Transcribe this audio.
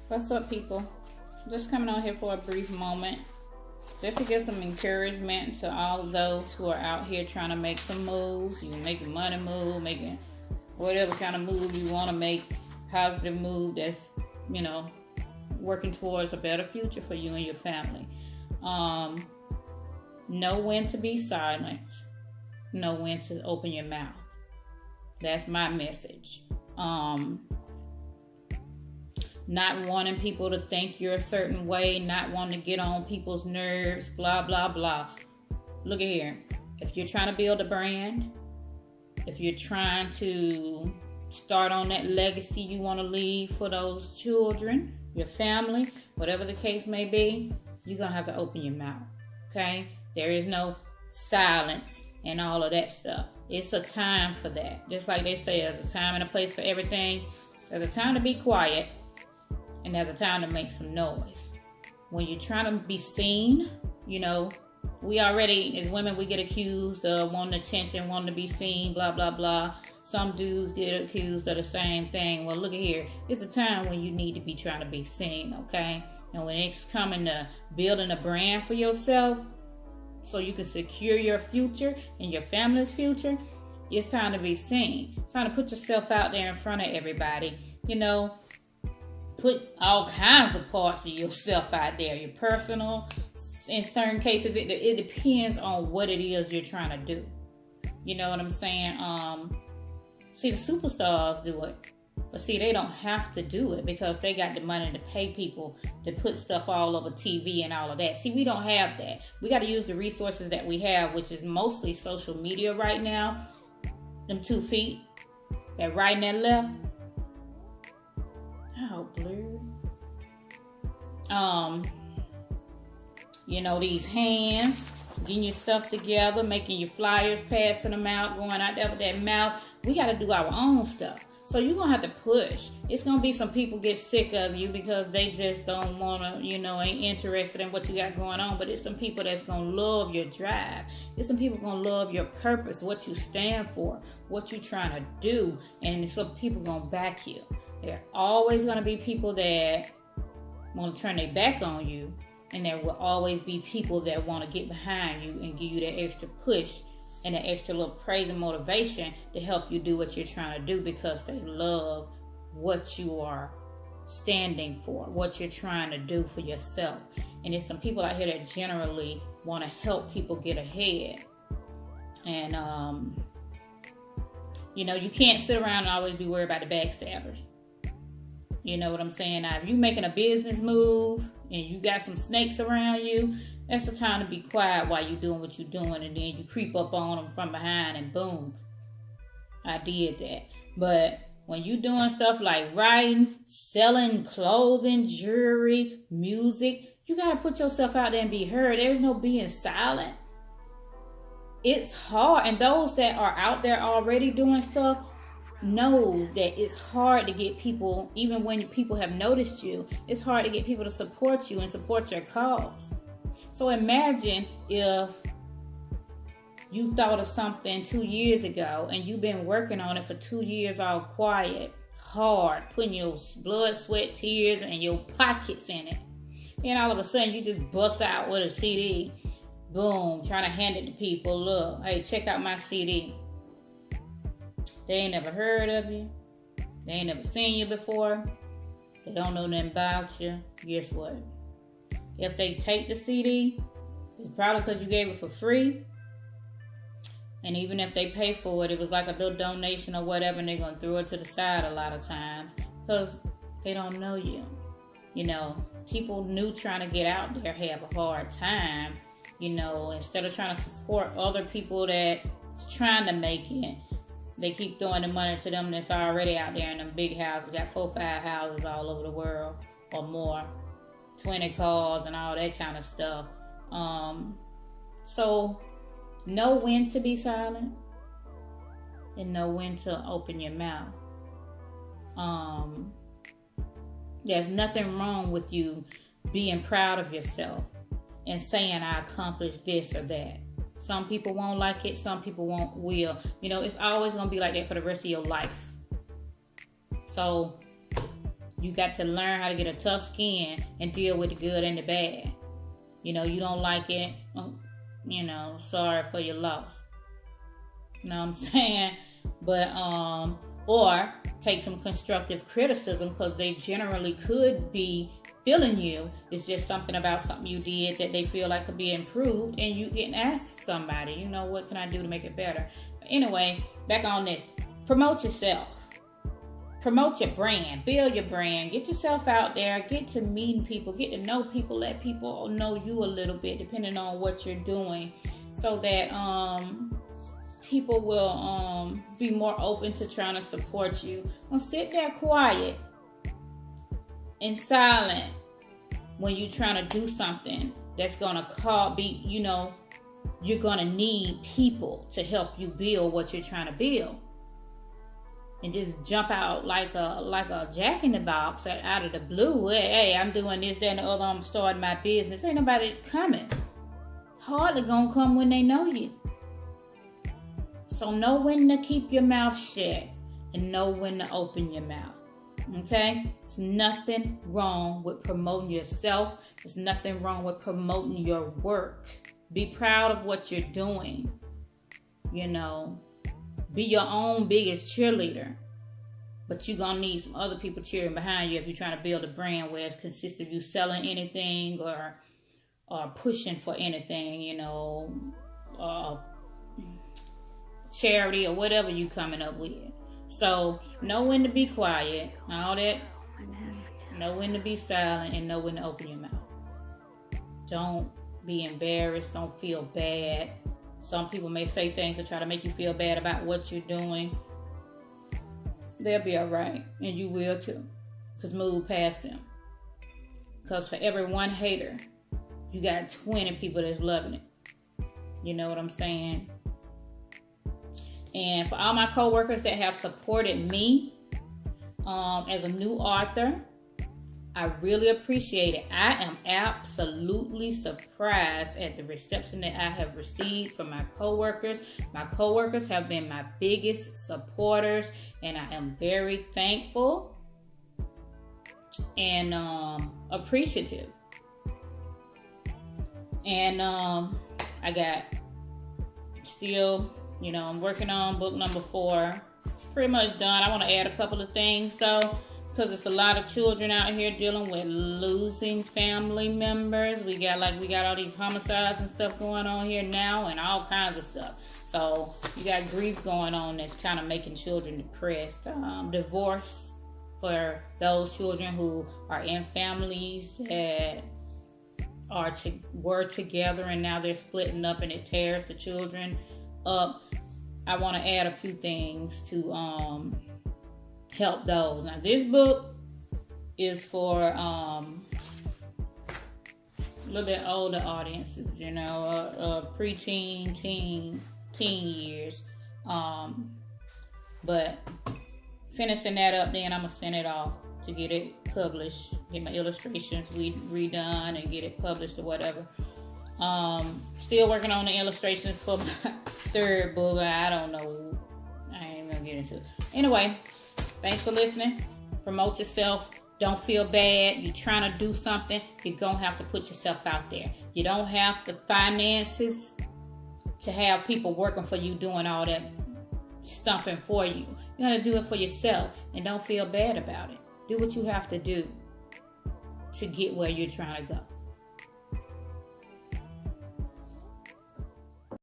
What's up, people? Just coming on here for a brief moment, just to give some encouragement to all of those who are out here trying to make some moves. You making money move, making whatever kind of move you want to make, positive move that's, working towards a better future for you and your family. Know when to be silent. Know when to open your mouth. That's my message. Not wanting people to think you're a certain way, not wanting to get on people's nerves, blah, blah, blah. Look at here. If you're trying to build a brand, if you're trying to start on that legacy you want to leave for those children, your family, whatever the case may be, you're going to have to open your mouth, okay? There is no silence and all of that stuff. It's a time for that. Just like they say, there's a time and a place for everything. There's a time to be quiet, and there's a time to make some noise. When you're trying to be seen, we already, as women, we get accused of wanting attention, wanting to be seen, blah, blah, blah. Some dudes get accused of the same thing. Well, look at here. It's a time when you need to be trying to be seen, okay? And when it's coming to building a brand for yourself so you can secure your future and your family's future, it's time to be seen. It's time to put yourself out there in front of everybody. Put all kinds of parts of yourself out there. Your personal, in certain cases, it depends on what it is you're trying to do. You know what I'm saying? See, the superstars do it. But see, they don't have to do it because they got the money to pay people to put stuff all over TV and all of that. See, we don't have that. We got to use the resources that we have, which is mostly social media right now. Them 2 feet, that right and that left. Oh, blurred. These hands, getting your stuff together, making your flyers, passing them out, going out there with that mouth. We got to do our own stuff. So you're going to have to push. It's going to be some people get sick of you because they just don't want to, ain't interested in what you got going on. But it's some people that's going to love your drive. It's some people going to love your purpose, what you stand for, what you're trying to do. And some people going to back you. There are always going to be people that want to turn their back on you. And there will always be people that want to get behind you and give you that extra push and that extra little praise and motivation to help you do what you're trying to do because they love what you are standing for, what you're trying to do for yourself. And there's some people out here that generally want to help people get ahead. And, you can't sit around and always be worried about the backstabbers. You know what I'm saying? Now, if you're making a business move and you got some snakes around you, that's the time to be quiet while you're doing what you're doing, and then you creep up on them from behind and boom, I did that. But when you're doing stuff like writing, selling clothing, jewelry, music, you got to put yourself out there and be heard. There's no being silent. It's hard. And those that are out there already doing stuff knows that it's hard to get people, even when people have noticed you, it's hard to get people to support you and support your cause. So imagine if you thought of something 2 years ago and you've been working on it for 2 years all quiet, hard, putting your blood, sweat, tears, and your pockets in it. And all of a sudden you just bust out with a CD. Boom, trying to hand it to people. Look, hey, check out my CD. They ain't never heard of you. They ain't never seen you before. They don't know nothing about you. Guess what? If they take the CD, it's probably because you gave it for free. And even if they pay for it, it was like a little donation or whatever, and they're going to throw it to the side a lot of times because they don't know you. People new trying to get out there have a hard time. Instead of trying to support other people that's trying to make it, they keep throwing the money to them that's already out there in them big houses. Got 4, 5 houses all over the world or more. 20 cars and all that kind of stuff. So know when to be silent and know when to open your mouth. There's nothing wrong with you being proud of yourself and saying I accomplished this or that. Some people won't like it. Some people will. It's always going to be like that for the rest of your life. So You got to learn how to get a tough skin and deal with the good and the bad. You don't like it, sorry for your loss. You know what I'm saying? But, or take some constructive criticism, because they generally could be feeling you. It's just something about something you did that they feel like could be improved, and you can ask somebody, what can I do to make it better? But anyway, back on this. Promote yourself. Promote your brand. Build your brand. Get yourself out there. Get to meeting people. Get to know people. Let people know you a little bit, depending on what you're doing, so that people will be more open to trying to support you. Don't sit there quiet and silent when you're trying to do something that's gonna you're gonna need people to help you build what you're trying to build. And just jump out like a jack in the box out of the blue. Hey, I'm doing this, that, and the other. I'm starting my business. Ain't nobody coming. Hardly gonna come when they know you. So know when to keep your mouth shut and know when to open your mouth. Okay? There's nothing wrong with promoting yourself. There's nothing wrong with promoting your work. Be proud of what you're doing. Be your own biggest cheerleader. But you're going to need some other people cheering behind you if you're trying to build a brand where it's consistent of you selling anything or pushing for anything, charity or whatever you coming up with. So know when to be quiet, all that. Know when to be silent, and know when to open your mouth. Don't be embarrassed. Don't feel bad. Some people may say things to try to make you feel bad about what you're doing. They'll be all right, and you will too. Because move past them. Because for every one hater, you got 20 people that's loving it. You know what I'm saying? And for all my coworkers that have supported me as a new author, I really appreciate it. I am absolutely surprised at the reception that I have received from my coworkers. My coworkers have been my biggest supporters, and I am very thankful and appreciative. And I got still, I'm working on book number 4. Pretty much done. I want to add a couple of things though, because it's a lot of children out here dealing with losing family members. We got all these homicides and stuff going on here now, and all kinds of stuff. So you got grief going on that's kind of making children depressed. Divorce for those children who are in families that were together and now they're splitting up, and it tears the children up. I want to add a few things to help those. Now, this book is for a little bit older audiences, preteen, teen years. But finishing that up, then I'm gonna send it off to get it published, get my illustrations redone, and get it published or whatever. Still working on the illustrations for my 3rd book. I don't know. I ain't gonna get into it. Anyway, thanks for listening. Promote yourself. Don't feel bad. You're trying to do something. You're gonna have to put yourself out there. You don't have the finances to have people working for you doing all that stumping for you. You gotta do it for yourself, and don't feel bad about it. Do what you have to do to get where you're trying to go.